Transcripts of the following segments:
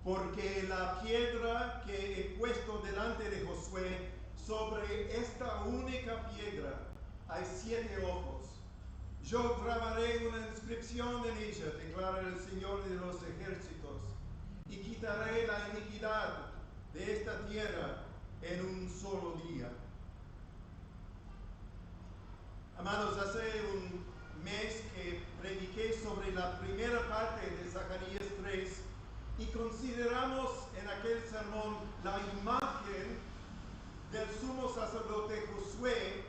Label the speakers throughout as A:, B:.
A: porque la piedra que he puesto delante de Josué, sobre esta única piedra hay 7 ojos. Yo grabaré una inscripción en ella, declara el Señor de los ejércitos, y quitaré la iniquidad de esta tierra en un solo día. Amados, hace un mes que prediqué sobre la primera parte de Zacarías 3 y consideramos en aquel sermón la imagen del sumo sacerdote Josué,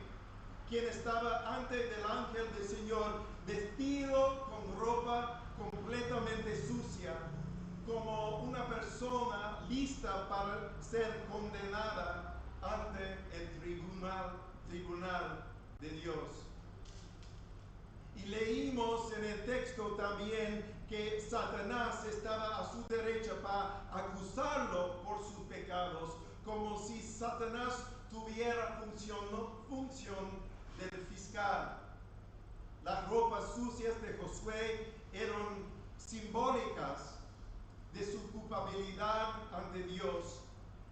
A: quien estaba ante del ángel del Señor, vestido con ropa completamente sucia, como una persona lista para ser condenada ante el tribunal de Dios. Y leímos en el texto también que Satanás estaba a su derecha para acusarlo por sus pecados, como si Satanás tuviera función del fiscal. Las ropas sucias de Josué eran simbólicas de su culpabilidad ante Dios,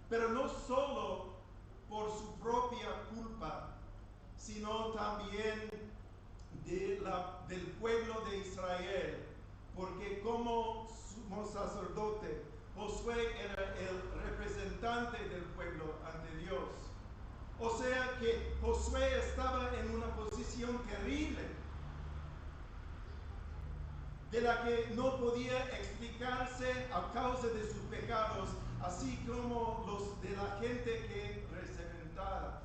A: pero no solo por su propia culpa, sino también del pueblo de Israel, porque como sumo sacerdote, Josué era el representante del pueblo ante Dios. O sea que Josué estaba en una posición terrible, de la que no podía explicarse a causa de sus pecados, así como los de la gente que representaba.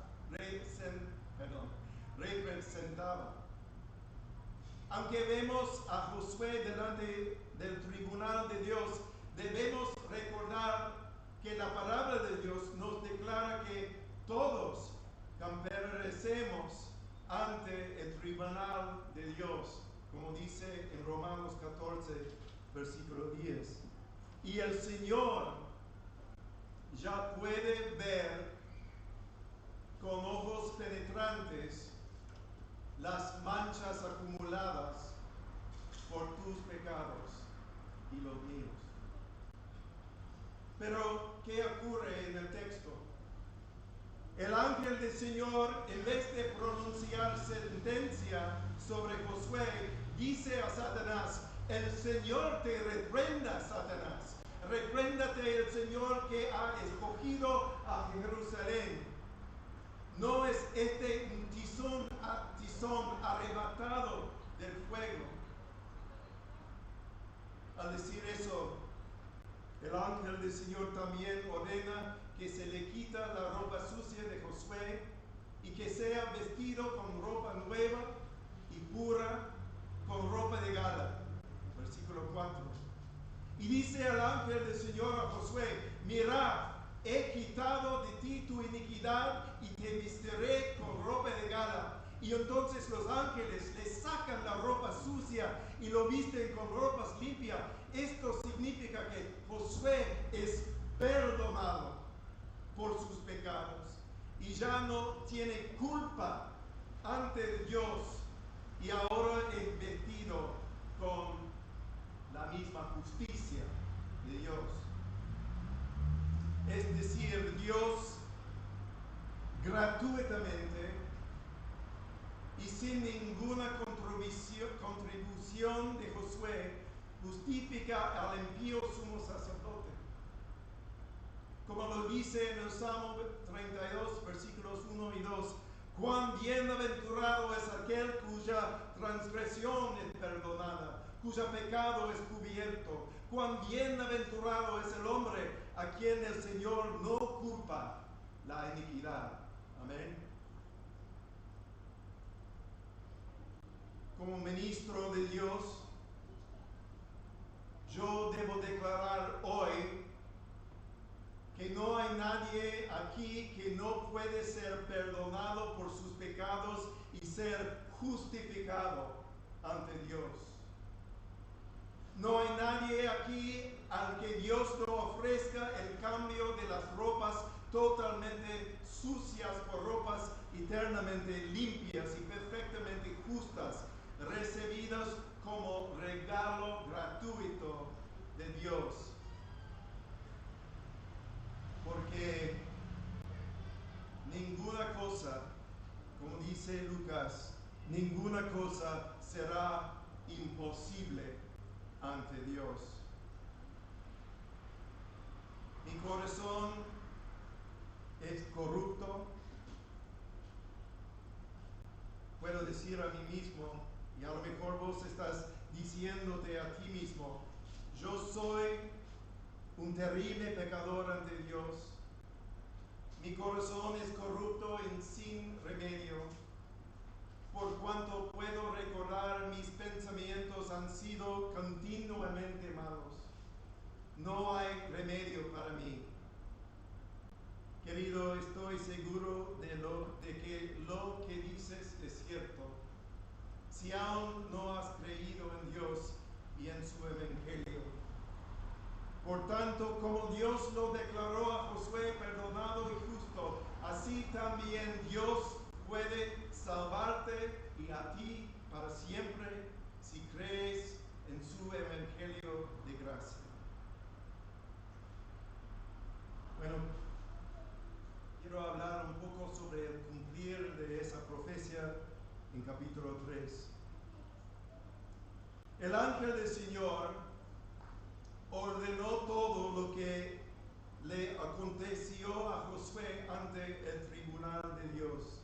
A: Aunque vemos a Josué delante del tribunal de Dios, debemos recordar que la palabra de Dios nos declara que todos comparecemos ante el tribunal de Dios, como dice en Romanos 14, versículo 10. Y el Señor ya puede ver con ojos penetrantes las manchas acumuladas por tus pecados y los míos. Pero, ¿qué ocurre en el texto? El ángel del Señor, en vez de pronunciar sentencia sobre Josué, dice a Satanás: el Señor te reprenda, Satanás. Repréndate el Señor que ha escogido a Jerusalén. No es este un tizón arrebatado del fuego. Al decir eso, el ángel del Señor también ordena que se le quita la ropa sucia de Josué y que sea vestido con ropa nueva y pura, con ropa de gala. Versículo 4. Y dice el ángel del Señor a Josué: mira, he quitado de ti tu iniquidad y te vestiré con ropa de gala. Y entonces los ángeles le sacan la ropa sucia y lo visten con ropas limpias. Esto significa que Josué es perdonado por sus pecados y ya no tiene culpa ante Dios, y ahora es vestido con la misma justicia de Dios. Es decir, Dios gratuitamente y sin ninguna contribución de Josué justifica al impío sumo sacerdote. Como lo dice en el Salmo 32, versículos 1 y 2, cuán bienaventurado es aquel cuya transgresión es perdonada, cuyo pecado es cubierto. Cuán bienaventurado es el hombre a quien el Señor no culpa la iniquidad. Amén. Como ministro de Dios, yo debo declarar hoy que no hay nadie aquí que no puede ser perdonado por sus pecados y ser justificado ante Dios. No hay nadie aquí al que Dios no ofrezca el cambio de las ropas totalmente sucias por ropas eternamente limpias y perfectamente justas, recibidas como regalo gratuito de Dios. que ninguna cosa, como dice Lucas, ninguna cosa será imposible ante Dios. Mi corazón es corrupto. Puedo decir a mí mismo, y a lo mejor vos estás diciéndote a ti mismo, yo soy un terrible pecador ante Dios. Mi corazón es corrupto y sin remedio. Por cuanto puedo recordar, mis pensamientos han sido continuamente malos. No hay remedio para mí. Querido, estoy seguro de que lo que dices es cierto. Si aún no has creído en Dios y en su evangelio. Por tanto, como Dios lo declaró a Josué perdonado y justo, así también Dios puede salvarte y a ti para siempre si crees en su evangelio de gracia. Bueno, quiero hablar un poco sobre el cumplir de esa profecía en capítulo 3. El ángel del Señor ordenó todo lo que le aconteció a Josué ante el tribunal de Dios.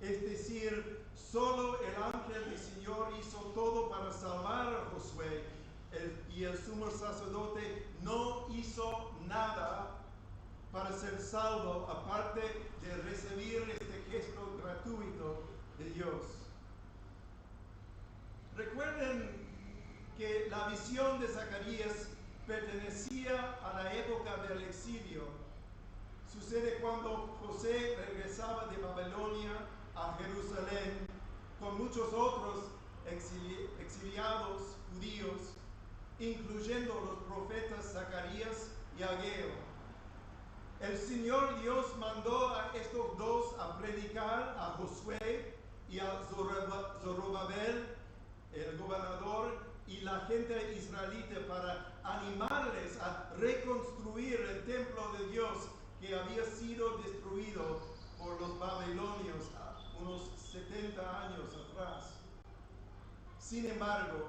A: Es decir, solo el ángel del Señor hizo todo para salvar a Josué y el sumo sacerdote no hizo nada para ser salvo, aparte de recibir este gesto gratuito de Dios. Recuerden que la visión de Zacarías pertenecía a la época del exilio. Sucede cuando José regresaba de Babilonia a Jerusalén con muchos otros exiliados judíos, incluyendo los profetas Zacarías y Ageo. El Señor Dios mandó a estos dos a predicar a Josué y a Zorobabel, el gobernador, y la gente israelita para animarles a reconstruir el templo de Dios que había sido destruido por los babilonios unos 70 años atrás. Sin embargo,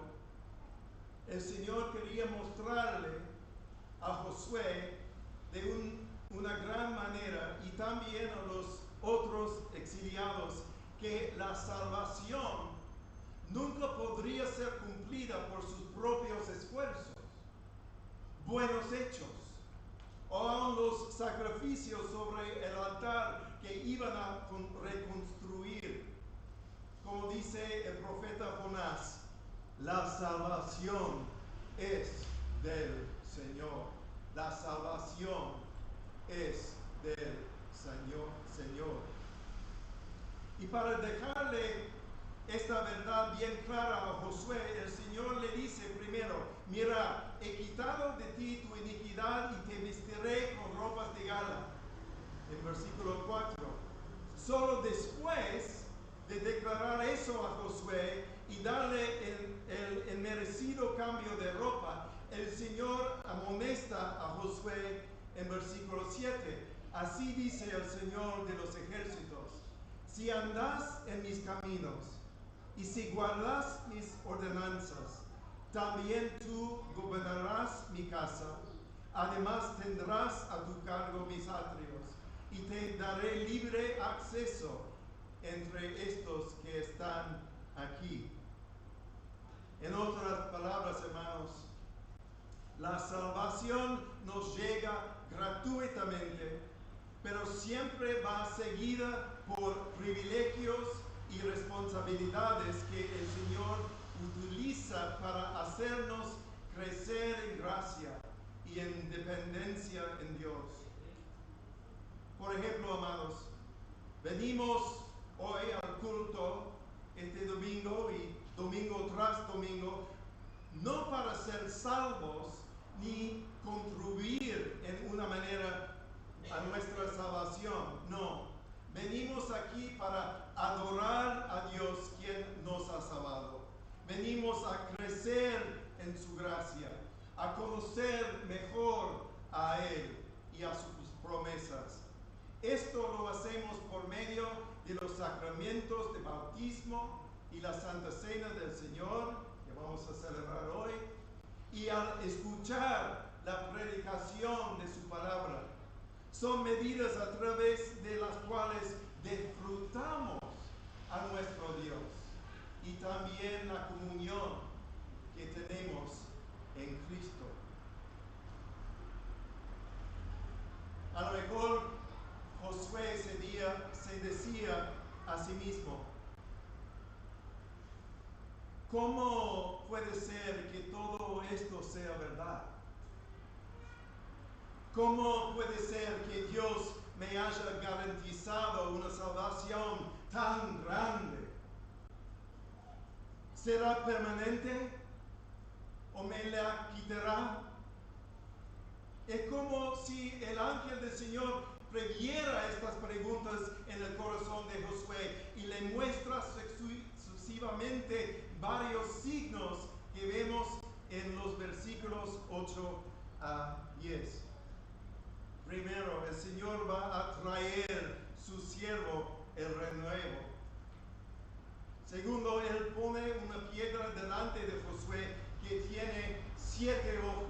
A: el Señor quería mostrarle a Josué de una gran manera y también a los otros exiliados que la salvación nunca podría ser cumplida por sus propios esfuerzos, buenos hechos, o aun los sacrificios sobre el altar que iban a reconstruir. Como dice el profeta Jonás, la salvación es del Señor. La salvación es del Señor. Y para dejarle esta verdad bien clara a Josué, el Señor le dice primero, mira, he quitado de ti tu iniquidad y te vestiré con ropas de gala. En versículo 4. Solo después de declarar eso a Josué y darle el merecido cambio de ropa, el Señor amonesta a Josué en versículo 7. Así dice el Señor de los ejércitos, si andas en mis caminos y si guardas mis ordenanzas, también tú gobernarás mi casa. Además tendrás a tu cargo mis atrios y te daré libre acceso entre estos que están aquí. En otras palabras, hermanos, la salvación nos llega gratuitamente, pero siempre va seguida por privilegios y responsabilidades que el Señor utiliza para hacernos crecer en gracia y en dependencia en Dios. Por ejemplo, amados, venimos hoy al culto este domingo y domingo tras domingo, no para ser salvos ni contribuir en una manera a nuestra salvación, no. Venimos aquí para adorar a Dios quien nos ha salvado. Venimos a crecer en su gracia, a conocer mejor a Él y a sus promesas. Esto lo hacemos por medio de los sacramentos de bautismo y la Santa Cena del Señor, que vamos a celebrar hoy, y al escuchar la predicación de su palabra. Son medidas a través de las cuales disfrutamos a nuestro Dios y también la comunión que tenemos en Cristo. A lo mejor Josué ese día se decía a sí mismo: ¿cómo puede ser que todo esto sea verdad? ¿Cómo puede ser que Dios me haya garantizado una salvación tan grande? ¿Será permanente o me la quitará? Es como si el ángel del Señor previera estas preguntas en el corazón de Josué y le muestra sucesivamente varios signos que vemos en los versículos 8 a 10. Primero, el Señor va a traer su siervo el renuevo. Segundo, Él pone una piedra delante de Josué que tiene 7 ojos.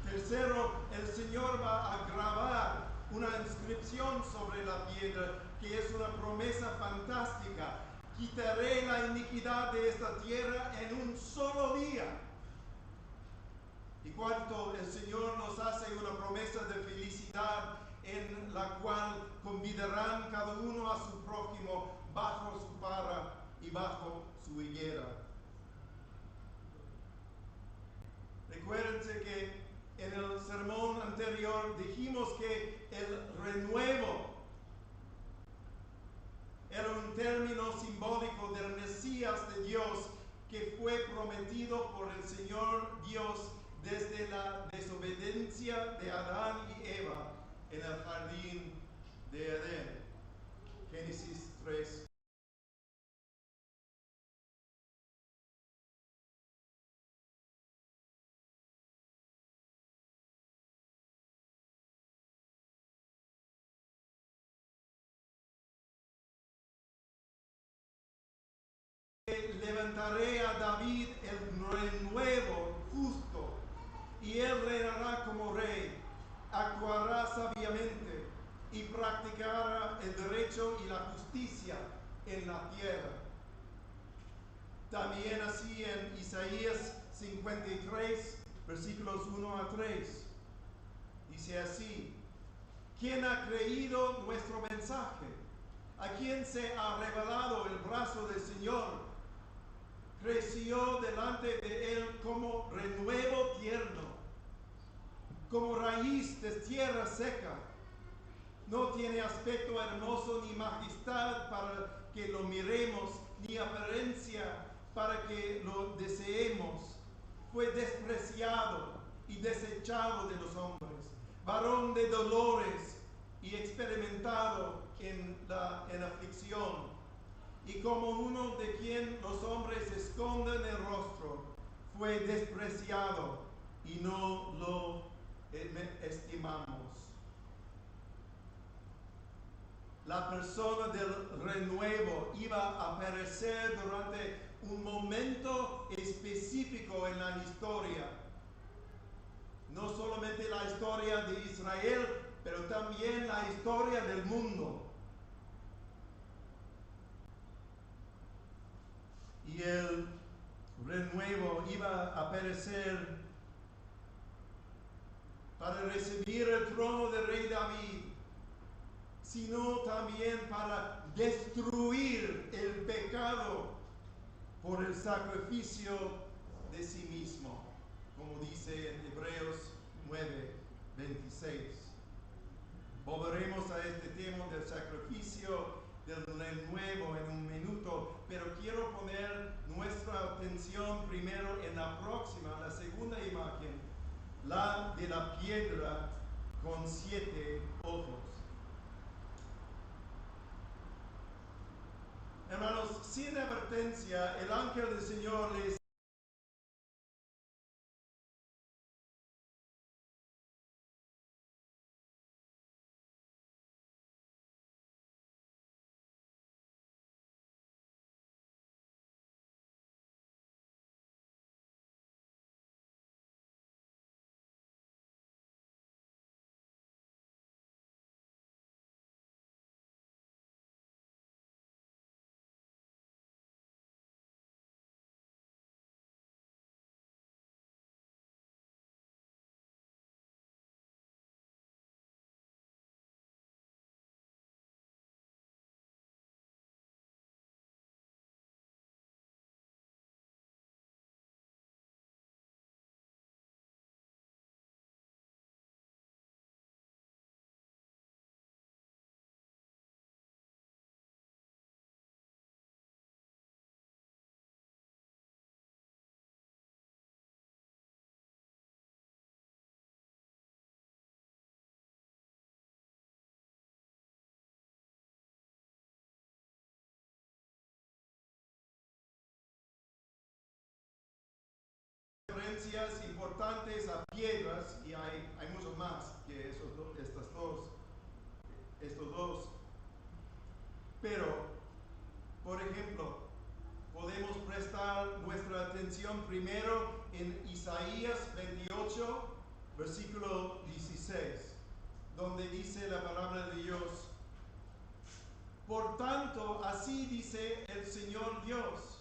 A: Tercero, el Señor va a grabar una inscripción sobre la piedra que es una promesa fantástica. Quitaré la iniquidad de esta tierra en un solo día. Y cuarto, el Señor nos hace una promesa de felicidad en la cual convidarán cada uno a su prójimo bajo su parra y bajo su higuera. Recuérdense que en el sermón anterior dijimos que el renuevo era un término simbólico del Mesías de Dios que fue prometido por el Señor Dios desde la desobediencia de Adán y Eva en el jardín de Edén. Génesis 3. Levantaré a David el renuevo justo, y él reinará como rey, actuará sabiamente y practicará el derecho y la justicia en la tierra. También así en Isaías 53, versículos 1 a 3, dice así: ¿quién ha creído nuestro mensaje? ¿A quién se ha revelado el brazo del Señor? Creció delante de él como renuevo tierno, como raíz de tierra seca. No tiene aspecto hermoso ni majestad para que lo miremos, ni apariencia para que lo deseemos. Fue despreciado y desechado de los hombres, varón de dolores y experimentado en aflicción. Y como uno de quien los hombres esconden el rostro, fue despreciado y no lo estimamos. La persona del renuevo iba a aparecer durante un momento específico en la historia. No solamente la historia de Israel, pero también la historia del mundo. Y el renuevo iba a aparecer para recibir el trono del rey David, sino también para destruir el pecado por el sacrificio de sí mismo, como dice en Hebreos 9:26. Volveremos a este tema del sacrificio del renuevo en un minuto, pero quiero poner nuestra atención primero en la próxima, la segunda imagen, la de la piedra con 7 ojos. Hermanos, sin advertencia, el ángel del Señor les referencias importantes a piedras, y hay mucho más que estos dos. Pero, por ejemplo, podemos prestar nuestra atención primero en Isaías 28, versículo 16, donde dice la palabra de Dios: por tanto, así dice el Señor Dios: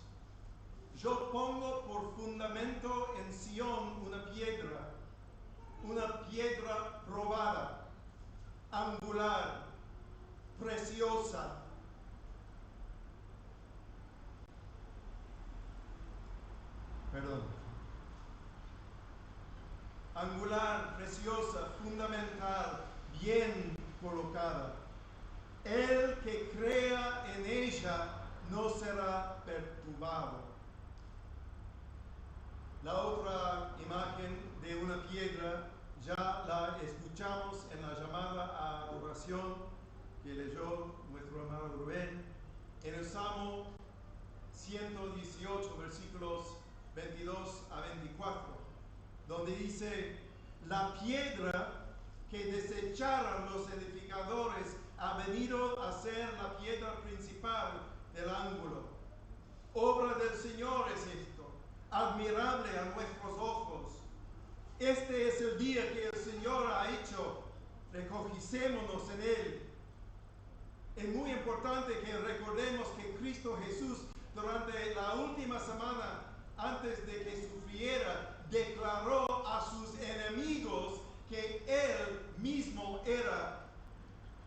A: yo pongo por fundamento en Sión una piedra probada, angular, preciosa. Angular, preciosa, fundamental, bien colocada. El que crea en ella no será perturbado. La otra imagen de una piedra ya la escuchamos en la llamada a adoración que leyó nuestro amado Rubén en el Salmo 118, versículos 22 a 24, donde dice: la piedra que desecharon los edificadores ha venido a ser la piedra principal del ángulo. Obra del Señor es esto, admirable a nuestros ojos. Este es el día que el Señor ha hecho, regocijémonos en él. Es muy importante que recordemos que Cristo Jesús, durante la última semana antes de que sufriera, declaró a sus enemigos que Él mismo era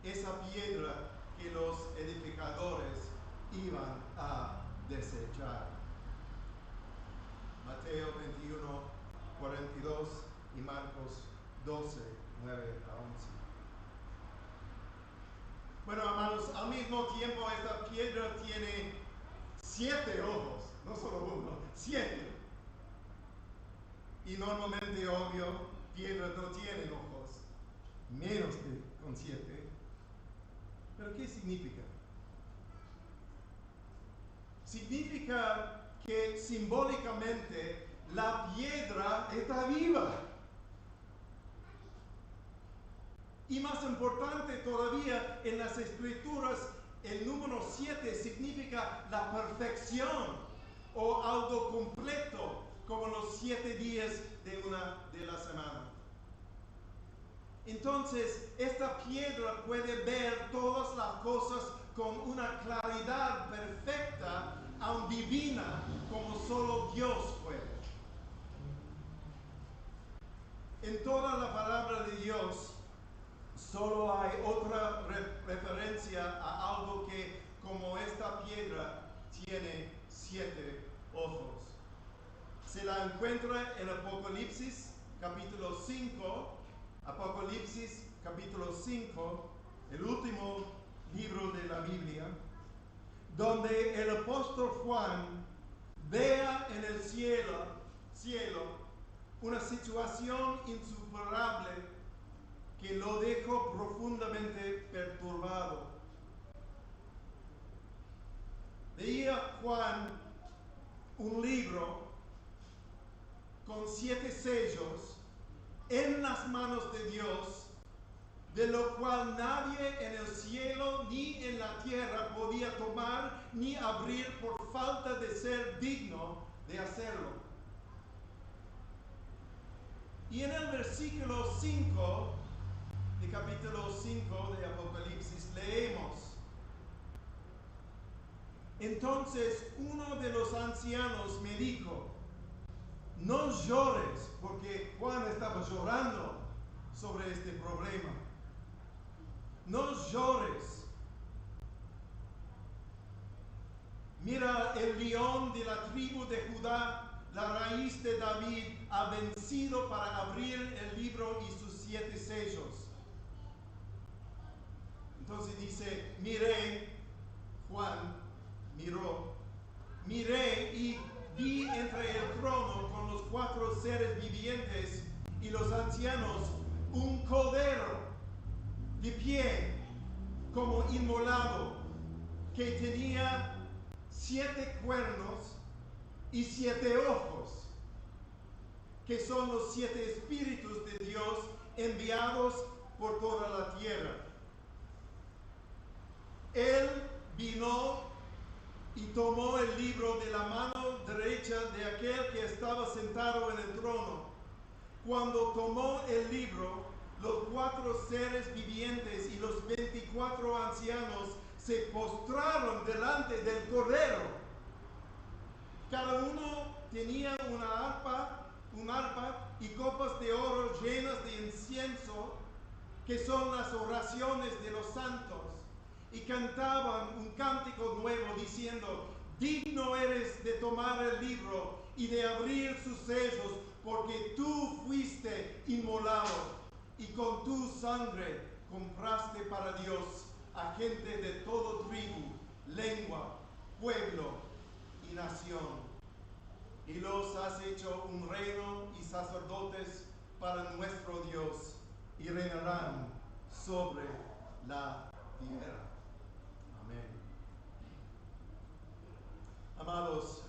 A: esa piedra que los edificadores iban a desechar. Mateo 21, 42 y Marcos 12, 9 a 11. Bueno, hermanos, al mismo tiempo esta piedra tiene 7 ojos, no solo uno, 7. Y normalmente, obvio, piedras no tienen ojos, menos que con 7. ¿Pero qué significa? Significa que simbólicamente la piedra está viva. Y más importante todavía, en las Escrituras, el número 7 significa la perfección o algo completo, como los 7 días de la semana. Entonces, esta piedra puede ver todas las cosas con una claridad perfecta, aun divina, como solo Dios puede. En toda la palabra de Dios, solo hay otra referencia a algo que, como esta piedra, tiene 7 ojos. Se la encuentra en Apocalipsis capítulo 5, Apocalipsis capítulo 5, el último libro de la Biblia, donde el apóstol Juan vea en el cielo una situación insuperable que lo dejó profundamente perturbado. Veía Juan un libro con 7 sellos en las manos de Dios, de lo cual nadie en el cielo ni en la tierra podía tomar ni abrir por falta de ser digno de hacerlo. Y en el versículo 5 de capítulo 5 de Apocalipsis leemos: entonces uno de los ancianos me dijo: no llores, porque Juan estaba llorando sobre este problema. No llores. Mira, el león de la tribu de Judá, la raíz de David, ha vencido para abrir el libro y sus 7 sellos. Entonces dice: miré, Juan miré y vi entre el trono con los 4 seres vivientes y los ancianos un cordero de pie como inmolado, que tenía 7 cuernos y 7 ojos, que son los 7 espíritus de Dios enviados por toda la tierra. Él vino y tomó el libro de la mano derecha de aquel que estaba sentado en el trono. Cuando tomó el libro, los 4 seres vivientes y los 24 ancianos se postraron delante del Cordero. Cada uno tenía una arpa y copas de oro llenas de incienso, que son las oraciones de los santos, y cantaban un cántico nuevo diciendo: digno eres de tomar el libro y de abrir sus sellos, porque tú fuiste inmolado y con tu sangre compraste para Dios a gente de todo tribu, lengua, pueblo y nación. Y los has hecho un reino y sacerdotes para nuestro Dios, y reinarán sobre la tierra. Amén. Amados,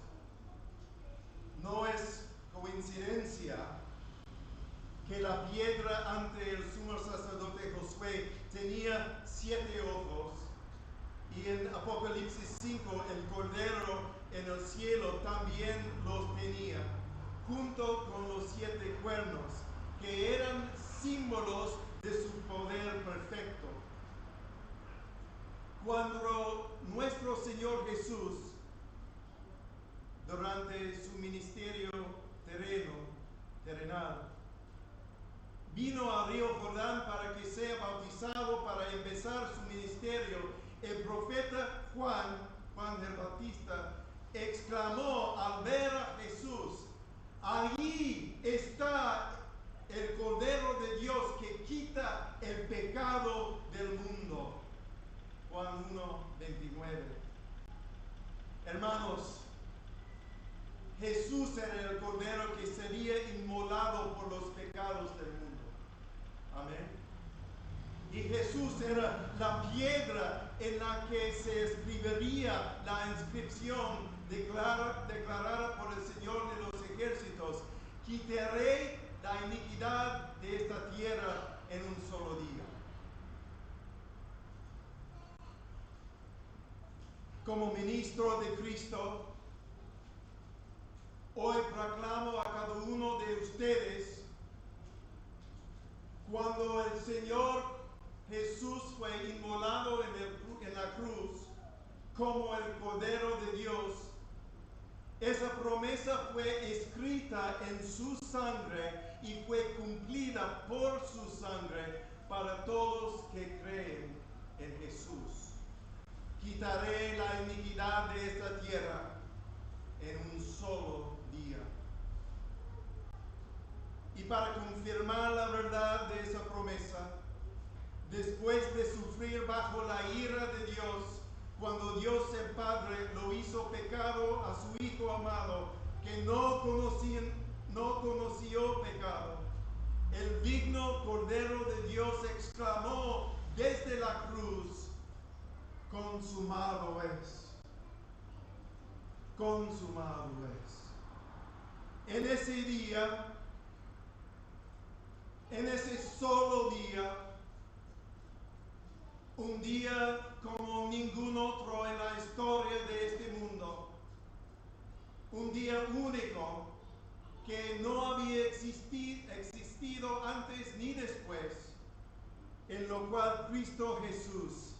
A: no es coincidencia que la piedra ante el sumo sacerdote Josué tenía 7 ojos, y en Apocalipsis 5 el Cordero en el cielo también los tenía, junto con los 7 cuernos, que eran símbolos de su poder perfecto. Cuando nuestro Señor Jesús, durante su ministerio terrenal, vino al río Jordán para que sea bautizado para empezar su ministerio, el profeta Juan el Bautista, exclamó al ver a Jesús: allí está el Cordero de Dios que quita el pecado del mundo. Juan 1:29. Hermanos, Jesús era el Cordero que sería inmolado por los pecados del mundo. Amén. Y Jesús era la piedra en la que se escribiría la inscripción declarada por el Señor de los ejércitos: quitaré la iniquidad de esta tierra en un solo día. Como ministro de Cristo, hoy proclamo a cada uno de ustedes: cuando el Señor Jesús fue inmolado en la cruz como el Cordero de Dios, esa promesa fue escrita en su sangre y fue cumplida por su sangre para todos que creen en Jesús. Quitaré la iniquidad de esta tierra en un solo día. Y para confirmar la verdad de esa promesa, después de sufrir bajo la ira de Dios, cuando Dios el Padre lo hizo pecado a su Hijo amado, que no conoció pecado, el digno Cordero de Dios exclamó desde la cruz: consumado es. Consumado es. En ese día, en ese solo día, un día como ningún otro en la historia de este mundo, un día único que no había existido antes ni después, en lo cual Cristo Jesús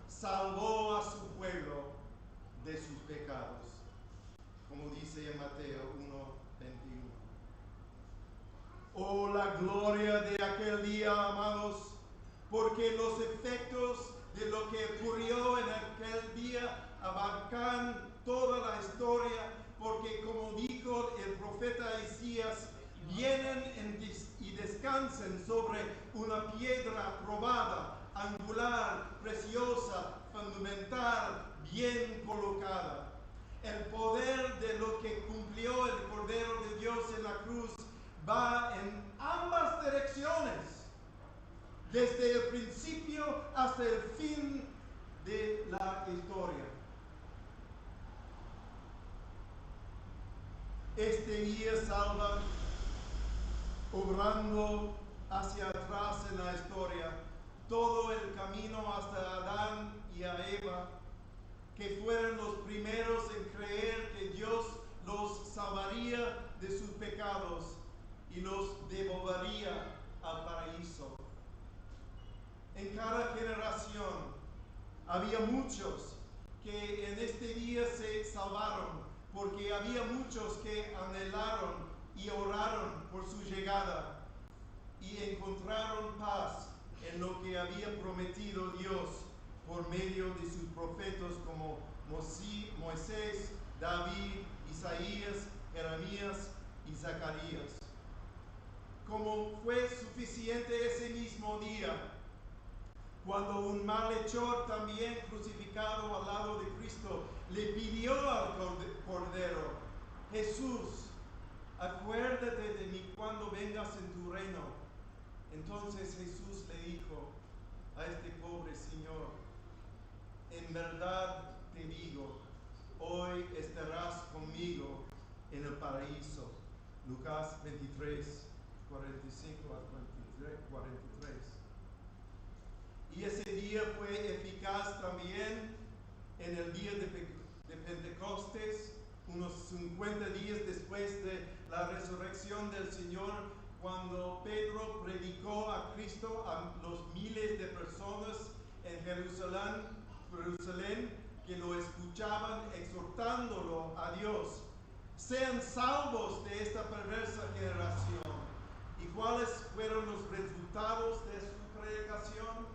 A: salvó a su pueblo de sus pecados, como dice en Mateo 1:21. Oh, la gloria de aquel día, amados, porque los efectos de lo que ocurrió en aquel día abarcan toda la historia, porque como dijo el profeta Isaías, vienen y descansan sobre una piedra probada, angular, preciosa, fundamental, bien colocada. El poder de lo que cumplió el Cordero de Dios en la cruz va en ambas direcciones, desde el principio hasta el fin de la historia. Este día salva obrando hacia atrás en la historia, todo el camino hasta Adán y a Eva, que fueron los primeros en creer que Dios los salvaría de sus pecados y los devolvería al paraíso. En cada generación había muchos que en este día se salvaron, porque había muchos que anhelaron y oraron por su llegada y encontraron paz en lo que había prometido Dios por medio de sus profetas como Moisés, David, Isaías, Jeremías y Zacarías. Como fue suficiente ese mismo día, cuando un malhechor también crucificado al lado de Cristo le pidió al Cordero: Jesús, acuérdate de mí cuando vengas en tu reino. Entonces Jesús le dijo a este pobre señor: en verdad te digo, hoy estarás conmigo en el paraíso. Lucas 23, 45 a 43. Y ese día fue eficaz también en el día de Pentecostés, unos 50 días después de la resurrección del Señor, cuando Pedro predicó a Cristo a los miles de personas en Jerusalén que lo escuchaban, exhortándolo a Dios: sean salvos de esta perversa generación. ¿Y cuáles fueron los resultados de su predicación?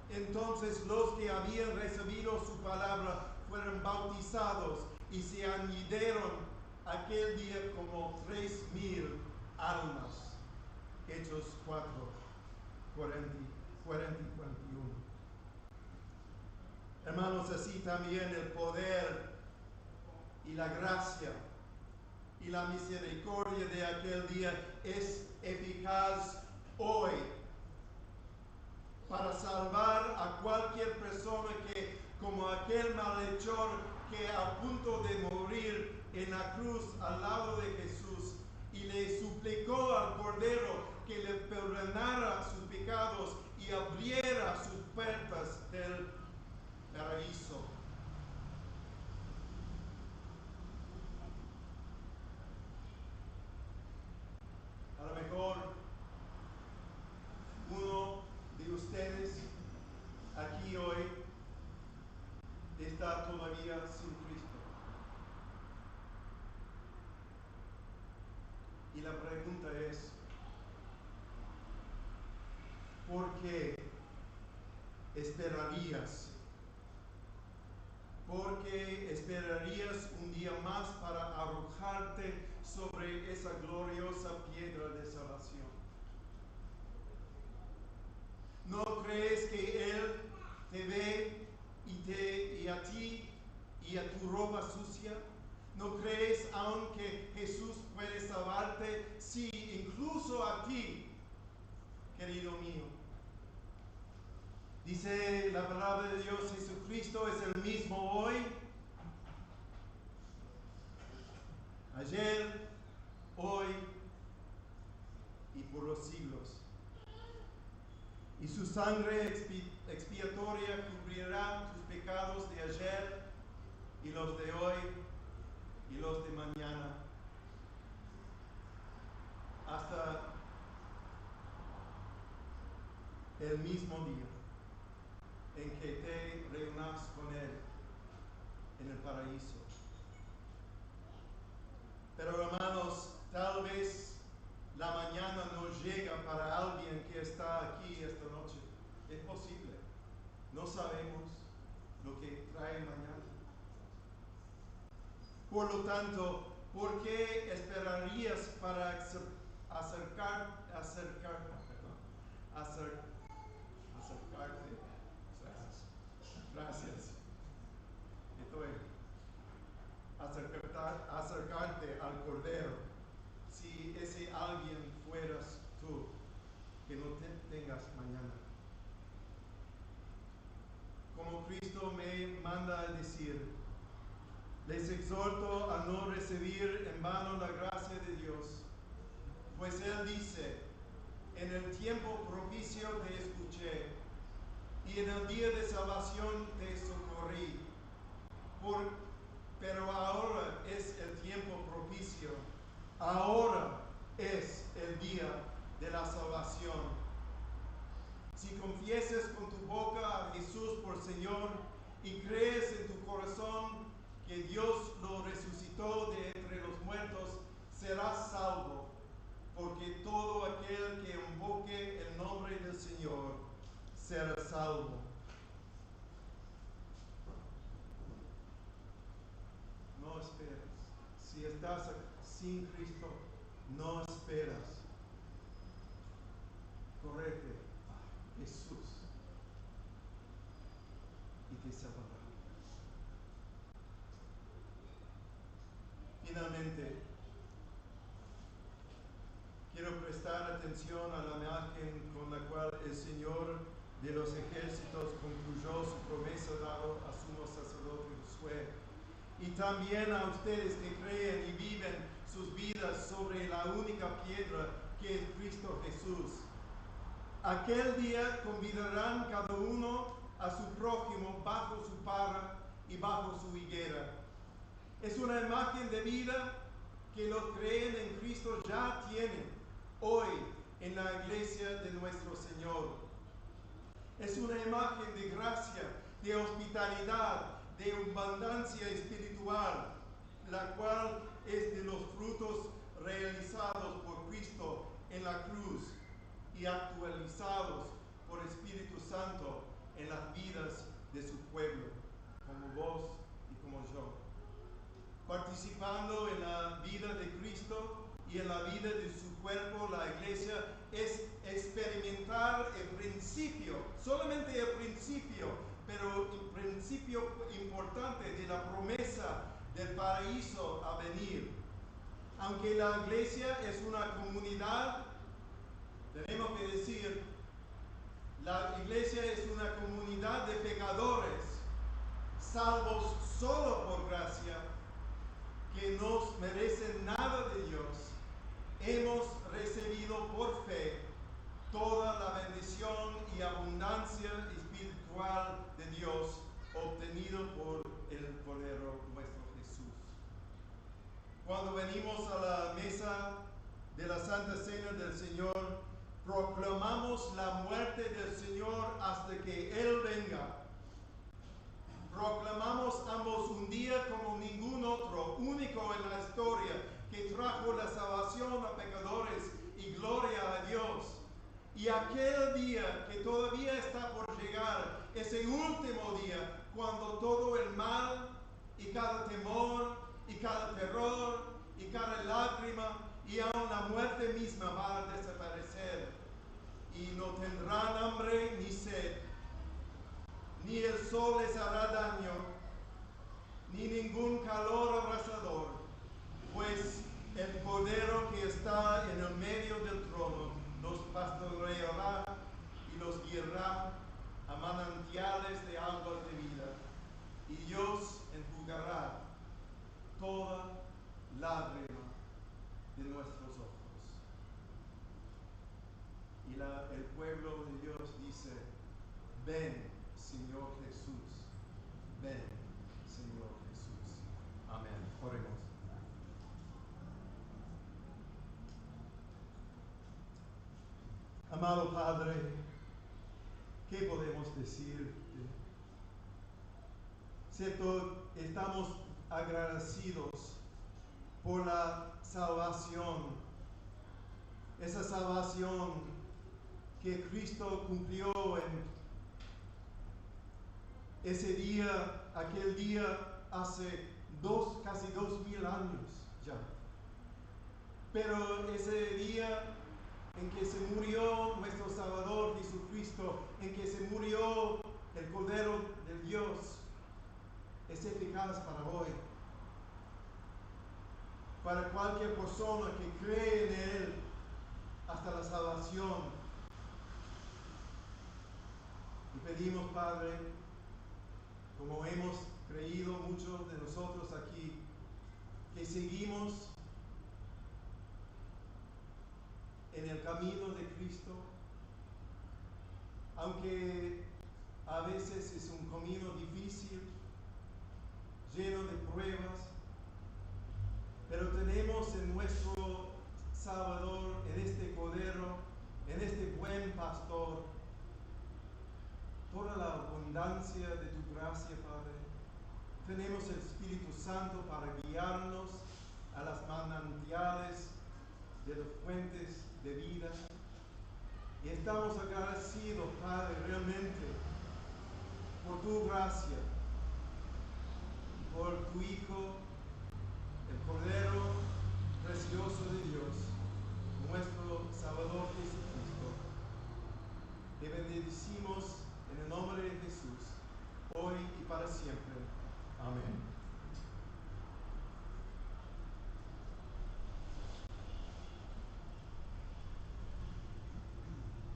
A: Entonces los que habían recibido su palabra fueron bautizados y se añadieron aquel día como 3,000 almas. Hechos 4, 40 y 41. Hermanos, así también el poder y la gracia y la misericordia de aquel día es eficaz hoy para salvar a cualquier persona que, como aquel malhechor que a punto de morir en la cruz al lado de Jesús y le suplicó al Cordero que le perdonara sus pecados y abriera sus puertas del paraíso. A lo mejor uno de ustedes aquí hoy está todavía sin Cristo. Y la pregunta es: ¿por qué esperarías? ¿Por qué esperarías un día más para arrojarte sobre esa gloriosa piedra de salvación? ¿No crees que Él te ve y a ti y a tu ropa sucia? ¿No crees aún que Jesús puede salvarte? Sí, incluso a ti, querido mío. Dice la palabra de Dios: Jesucristo es el mismo hoy, ayer, hoy y por los siglos. Y su sangre expiatoria cubrirá tus pecados de ayer y los de hoy y los de mañana, hasta el mismo día en que te reúnas con Él en el paraíso. Pero hermanos, tal vez la mañana no llega para alguien que está aquí esta noche. Es posible. No sabemos lo que trae mañana. Por lo tanto, ¿por qué esperarías para acercarte? Gracias. Acercarte al Cordero, si ese alguien fueras tú, que no tengas mañana. Como Cristo me manda a decir, les exhorto a no recibir en vano la gracia de Dios, Pues Él dice, en el tiempo propicio te escuché, y en el día de salvación te socorrí. Pero ahora es el tiempo propicio, ahora es el día de la salvación. Si confieses con tu boca a Jesús por Señor y crees en tu corazón que Dios lo resucitó de entre los muertos, serás salvo, porque todo aquel que invoque el nombre del Señor será salvo. No esperes. Si estás sin Cristo, no esperas. Correte a Jesús y te salvará. Finalmente, quiero prestar atención a la imagen con la cual el Señor de los ejércitos concluyó su promesa dada a sumo sacerdote Josué, y también a ustedes que creen y viven sus vidas sobre la única piedra que es Cristo Jesús. Aquel día convidarán cada uno a su prójimo bajo su parra y bajo su higuera. Es una imagen de vida que los creen en Cristo ya tienen hoy en la iglesia de nuestro Señor. Es una imagen de gracia, de hospitalidad, de abundancia espiritual, la cual es de los frutos realizados por Cristo en la cruz y actualizados por Espíritu Santo en las vidas de su pueblo, como vos y como yo. Participando en la vida de Cristo y en la vida de su cuerpo, la iglesia, es experimentar el principio, solamente el principio, pero el principio importante de la promesa del paraíso a venir. Aunque la iglesia es una comunidad, tenemos que decir, la iglesia es una comunidad de pecadores, salvos solo por gracia, que no merecen nada de Dios. Hemos recibido por fe toda la bendición y abundancia espiritual de Dios obtenido por el Cordero nuestro Jesús. Cuando venimos a la mesa de la Santa Cena del Señor, proclamamos la muerte del Señor hasta que Él venga. Proclamamos ambos un día como ningún otro, único en la historia, que trajo la salvación a pecadores y gloria a Dios. Y aquel día que todavía está por llegar, ese último día, cuando todo el mal y cada temor y cada terror y cada lágrima y aún la muerte misma va a desaparecer. Y no tendrán hambre ni sed, ni el sol les hará daño, ni ningún calor abrasador, pues el Cordero que está en el medio del trono los pastoreará y los guiará a manantiales de aguas de vida, y Dios enjugará toda lágrima de nuestros ojos. Y el pueblo de Dios dice, ven, Señor Jesús, ven, Señor Jesús. Amén. Oremos. Amado Padre, ¿qué podemos decir? Cierto, estamos agradecidos por la salvación, esa salvación que Cristo cumplió en ese día, aquel día, hace casi 2000 años ya. Pero ese día en que se murió nuestro Salvador Jesucristo, en que se murió el Cordero de Dios, es eficaz para hoy. Para cualquier persona que cree en Él hasta la salvación. Y pedimos, Padre, como hemos creído muchos de nosotros aquí, que seguimos en el camino de Cristo, aunque a veces es un camino difícil, lleno de pruebas, pero tenemos en nuestro Salvador, en este Cordero, en este buen pastor, toda la abundancia de tu gracia, Padre. Tenemos el Espíritu Santo para guiarnos a las manantiales de las fuentes de vida. Y estamos agradecidos, Padre, realmente por tu gracia, por tu Hijo, el Cordero precioso de Dios, nuestro Salvador Jesucristo. Te bendecimos